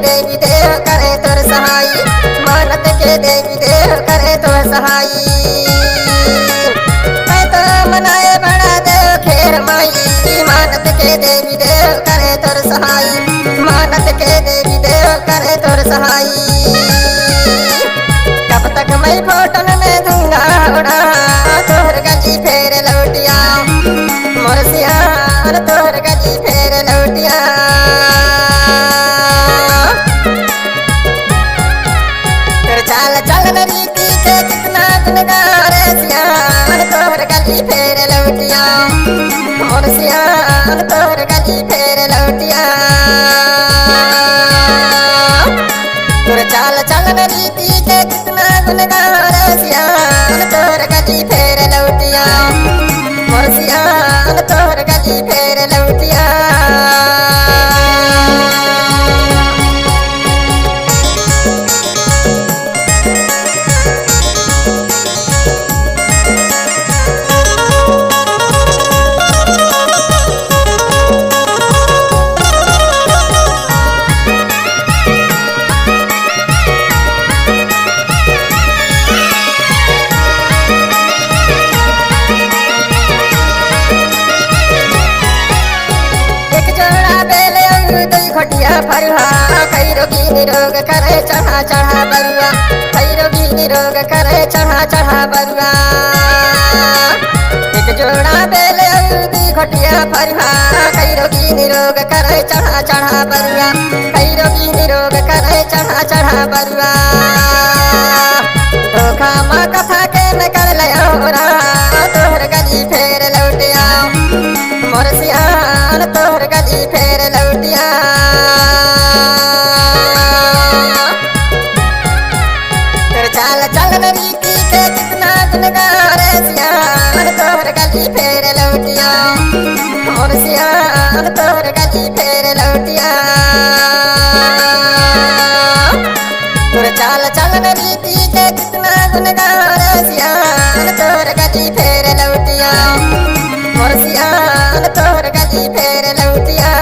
देवी देव करे तोर सहाई, मानत के देवी देव करे तोर सहाई। मैं तो मनाए बड़ा देव खेर माई, मानत के देवी देव करे तोर सहाई, मानत के देवी देव करे तोर सहाई। कब तक मैं फोटन में दूंगा उड़ा, तोहर गली फेर लौटिया मोर सियार, तोहर गली फेर लौटिया। तोर चाल चलन रीति के कितना गुनगार सियार, तोहर गली फेर लौटिया मोर सियार, तोहर गली फेर लौटिया। तोर चाल चलन रीति के कितना गुनगार सियार, तोहर गली फेर लौटिया मोर सियार, तोहर गली फेर लौटिया। खटिया फरुआ कई रोगी निरोग करे चढ़ा चढ़ा बरुआ, कई रोगी निरोग करे चढ़ा चढ़ा बरुआ। एक जोड़ा बेल औदी खटिया फरुआ कई रोगी निरोग करे चढ़ा चढ़ा बरुआ, कई रोगी निरोग करे चढ़ा चढ़ा बरुआ। धोखा माँ कथा के न कर लयोरा, तोहर गली फेर लौटिया मोर सियार, तोहर गली फेर लौटिया। चाल चलन रीति के कितना गुनगार सियार, तोहर गली फेर लौटिया मोर सियार, तोहर गली फेर लौटिया। तोर चाल चलन रीति के कितना गुनगार सियार, तोहर गली फेर लौटिया मोर सियार, तोहर गली फेर लौटिया।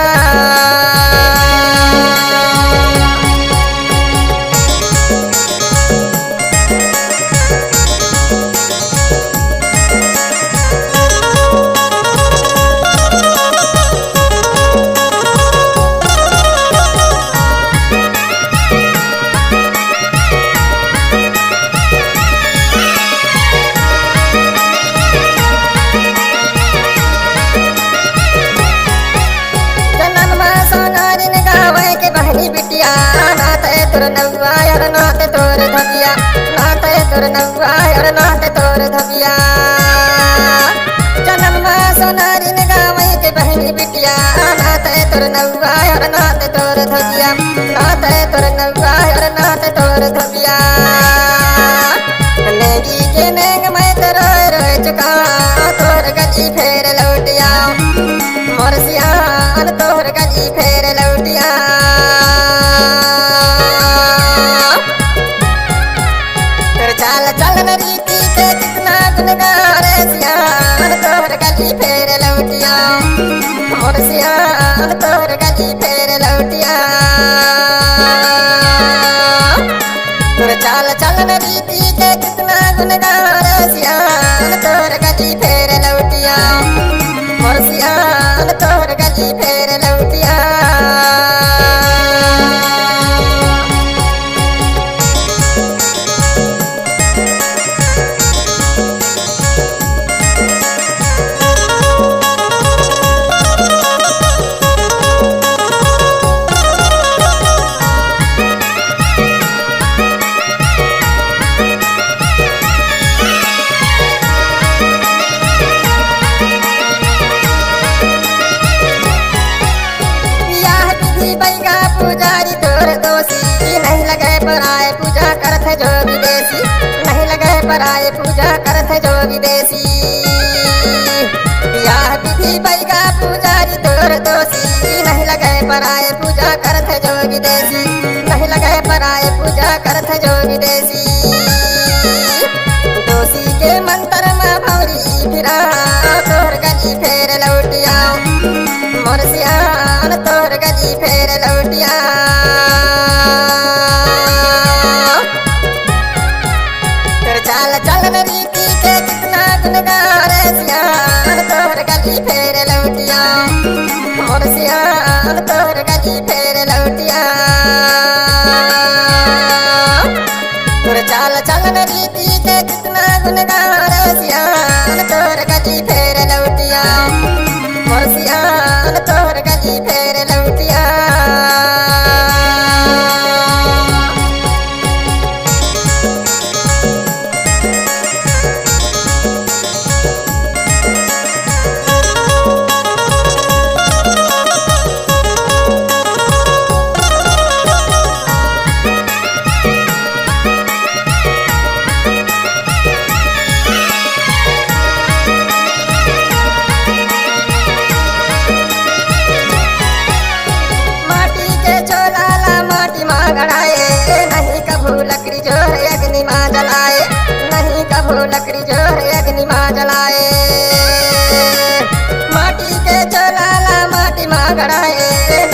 बिटिया नाते तोर नौआ और नाते तोर धबिया, नाते तोर नौआ और नाते तोर धबिया। जन्म सोनारी ने गावे के बहनी बिटिया, नाते तोर नौआ और नाते तोर धबिया, नाते तोर नौआ और नाते तोर धबिया। नेगी के नेग मैं तो रोए रोए चुका, तोर गली फेर लौटिया मोर सियार, तोर गली फेर लौटिया। चाल चलन रीति के कितना गुनगार सियार, तोहर गली फेर लौटिया मोर सियार, तोहर गली फेर लौटिया। तोर चाल चलन रीति के कितना गुनगार सियार, तोहर गली फेर लौटिया मोर सियार, तोहर गली फेर लौटिया। पुजारी तोर दोषी नहीं लगे पर आए पूजा करत है जो विदेशी, नहीं लगे पर आए पूजा करत है जो विदेशी। ब्याह विधि बैगा पुजारी तोर दोषी नहीं लगे पर आए पूजा करत है जो विदेशी, नहीं लगे पर आए पूजा करत है जो विदेशी। दोषी के मंत्र में भौरी फिरा, तोर गली फेर लौटिया मोर सियार, तोर गली फेर लौटिया। गड़ाए, नहीं कभू लकड़ी जोर अग्नि माँ जलाए, नहीं कभू लकड़ी जोर अग्नि माँ जलाए। माटी के चोलाला माटी माँ गड़ाए,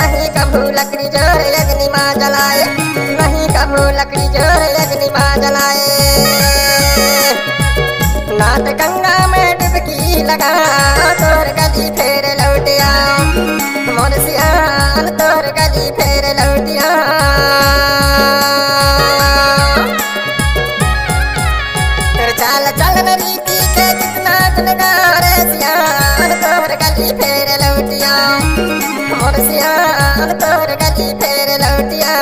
नहीं कभू लकड़ी जोर अग्नि माँ जलाए, नहीं कभू लकड़ी जोर अग्नि माँ जलाए। नाथ गंगा में डुबकी लगा, तोर गली फेर लौटिया, मोर सियान तोर गली फेर लौटिया। तोर चाल चलन रीति के कितना गुनगार सियान तोर गली फेर लौटिया, मोर सियान तोर गली फेर लौटिया।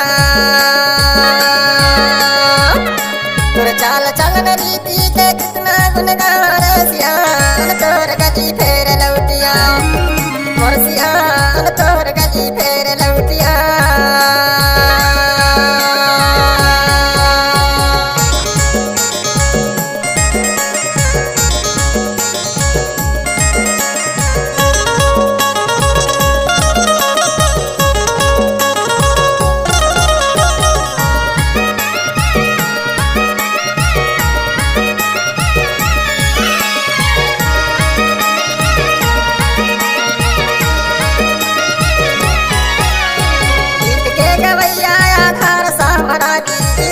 तोर चाल चलन रीति के कितना गुनगार सियान तोर गली फेर लौटिया, मोर सियान तोर गली फेर लौटिया।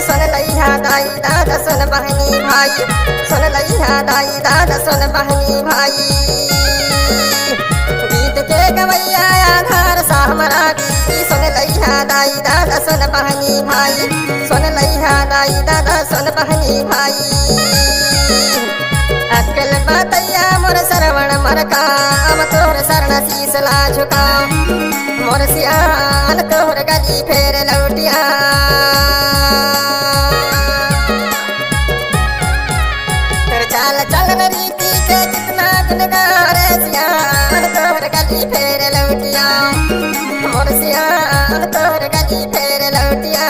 सुन लइहा दाई दादा सुन बहनी भाई, सुन लइहा दाई दादा सुन बहनी भाई। गीत के गवैया आधार सा हमारा गीत, सुन लइहा दाई दादा सुन बहनी भाई, सुन लइहा दाई दादा सुन बहनी भाई। अकल बातैया मोर श्रवण मर काम, तोर शरण शीस ला झुका, मोर सियान तोर गली फेर लौटिया। चाल चलन रीति के कितना गुनगार सियान तोर गली फेर लौटिया, मोर सियान तोर गली फेर लौटिया।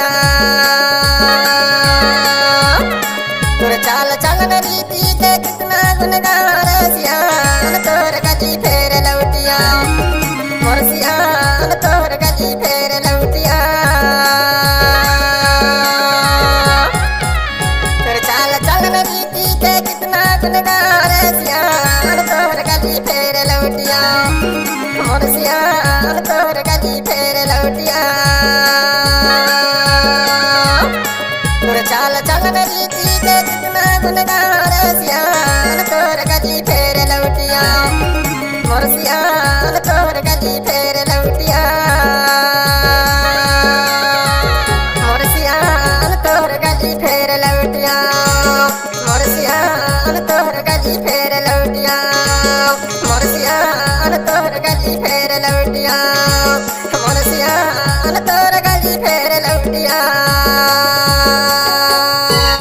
तोर चाल चलन रीति के कितना गुनगार सियान तोर गली फेर लौटिया, मोर सियान तोर गली फेर लौटिया। तोर चाल चलन रीति के कितना गुनगार सियान तोर गली फेर लौटिया, मोर सियान तोर गली फेर लौटिया। तोर चाल चलन रीति के कितना गुनगार सियान तोर गली फेर लौटिया, मोर सियान तोर गली फेर लौटिया। मोर सियान तोर गली फेर लौटिया, मोर सियान तोर गली फेर लौटिया, मोर सियान तोर गली फेर लौटिया, मोर सियान तोर गली फेर लौटिया।